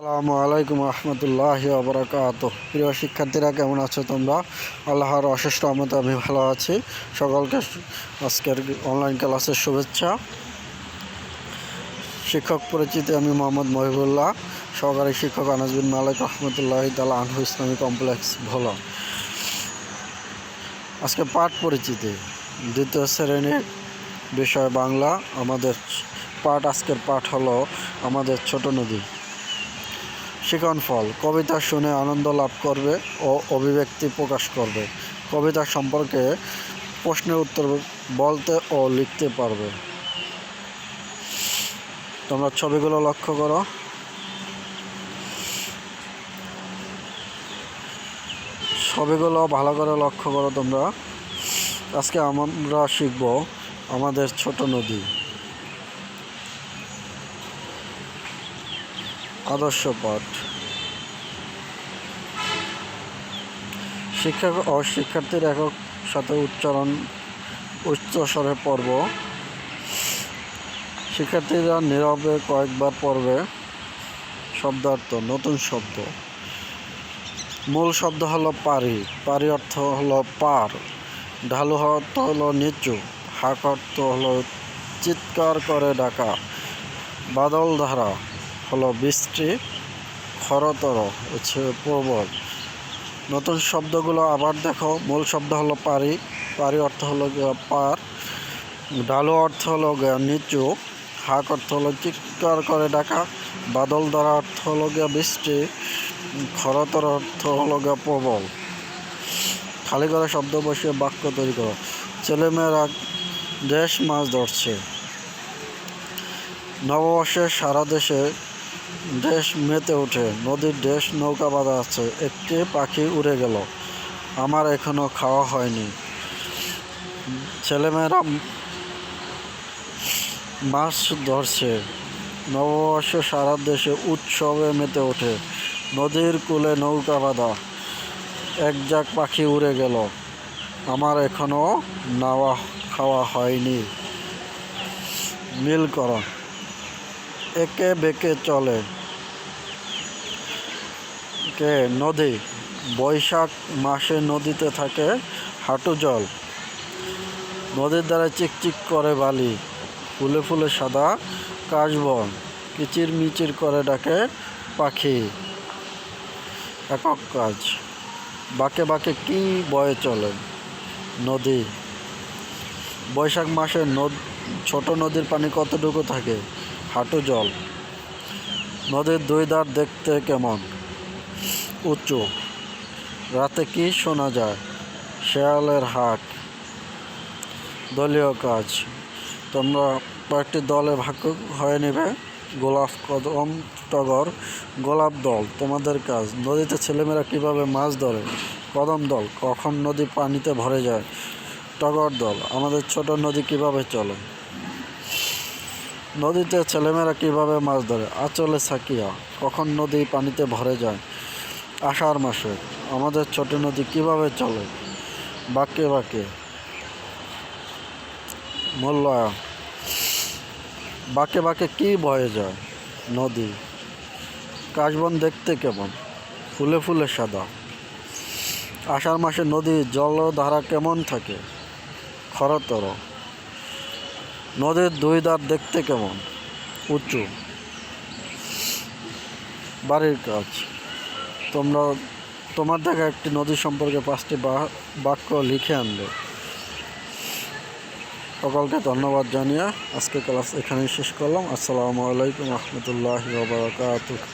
আসসালামু আলাইকুম রহমতুল্লাহি ওয়া বারাকাতুহু। প্রিয় শিক্ষার্থীরা, কেমন আছো তোমরা? আল্লাহর অশেষ রহমতে আমি ভালো আছি। সকলকে আজকের অনলাইন ক্লাসের শুভেচ্ছা। শিক্ষক পরিচিতি আমি মোহাম্মদ মহিবুল্লাহ, সহকারী শিক্ষক আনাস বিন মালিক রহমতুল্লাহি তাআলা আনহু ইসলামী কমপ্লেক্স ভোলা। আজকে পাঠ পরিচিতি, দ্বিতীয় শ্রেণীর বিষয় বাংলা। আমাদের আজকের পাঠ হলো আমাদের ছোট নদী। শিখন ফল: কবিতা শুনে আনন্দ লাভ করবে ও অভিব্যক্তি প্রকাশ করবে। কবিতা সম্পর্কে প্রশ্নের উত্তর বলতে ও লিখতে পারবে। তোমরা ছবিগুলো লক্ষ্য করো। ছবিগুলো ভালো করে লক্ষ্য করো তোমরা। আজকে আমরা শিখব আমাদের ছোট নদী। আদর্শ পাঠ: শিক্ষক ও শিক্ষার্থীর একক সাথে উচ্চস্বরে পড়ব। শিক্ষার্থীরা নীরবে কয়েকবার পড়বে। শব্দার্থ: নতুন শব্দ। মূল শব্দ হলো পারি। পারি অর্থ হলো পার। ঢালু অর্থ হলো নিচু। হাক অর্থ হলো চিৎকার করে ডাকা। বাদল ধারা হলো বৃষ্টি। খরতর হচ্ছে প্রবল। নতুন শব্দগুলো আবার দেখো। মূল শব্দ হলো পারি। পারি অর্থ হলো পার। ঢালু অর্থ হলো নিচু। হাক অর্থ হলো চিৎকার করে ডাকা। বাদল ধারা অর্থ হলো বৃষ্টি। খরতর অর্থ হলো প্রবল। খালি করে শব্দ বসিয়ে বাক্য তৈরি করো। ছেলেমেয়েরা দেশ মাছ ধরছে। নববর্ষে সারা দেশ মেতে ওঠে। নদীর দেশ নৌকা বাঁধা আছে। একটি পাখি উড়ে গেল, আমার এখনো খাওয়া হয়নি। ছেলেমেয়েরা মাছ ধরছে। নববর্ষে সারা দেশে উৎসবে মেতে ওঠে। নদীর কূলে নৌকা বাঁধা, এক ঝাঁক পাখি উড়ে গেল, আমার এখনো খাওয়া হয়নি। মিল করো। একে বেঁকে চলে। নদী। বৈশাখ মাসে নদীতে থাকে হাঁটু জল। নদীর দ্বারা চিকচিক করে বালি, ফুলে ফুলে সাদা কাশবন, কিচির মিচির করে ডাকে পাখি। একক কাজ: বাঁকে বাঁকে কি বয়ে চলে? নদী। বৈশাখ মাসে ছোট নদীর পানি কতটুকু থাকে? হাঁটু জল। নদীর দুই ধার দেখতে কেমন? উঁচু। রাতে কি শোনা যায়? শেয়ালের হাঁক। দলীয় কাজ: তোমরা কয়েকটি দলে ভাগ হয়ে নেবে। গোলাপ, কদম, টগর। গোলাপ দল: তোমাদের কাজ, নদীতে ছেলেমেয়েরা কিভাবে মাছ ধরে। কদম দল: কখন নদী পানিতে ভরে যায়। টগর দল: আমাদের ছোট নদী কিভাবে চলে। নদীতে ছেলেমেয়েরা কিভাবে মাছ ধরে। আঁচলে সাকিয়া: কখন নদী পানিতে ভরে যায়। আষাঢ় মাসে আমাদের ছোট নদী কিভাবে চলে। বাঁকে বাঁকে। মূল্যায়ন: বাঁকে বাঁকে কি বয়ে যায়? নদী। কাশবন দেখতে কেমন? ফুলে ফুলে সাদা। আষাঢ় মাসে নদীর জলধারা কেমন থাকে? খরতর। নদীর দুই ধার দেখতে কেমন? উঁচু। বাড়ির কাজ: তোমার দেখা একটি নদী সম্পর্কে 5টি বাক্য লিখে আনবে। সকলকে ধন্যবাদ জানিয়ে আজকে ক্লাস এখানেই শেষ করলাম। আসসালামু আলাইকুম রহমতুল্লাহি ওয়া বারাকাতুহু।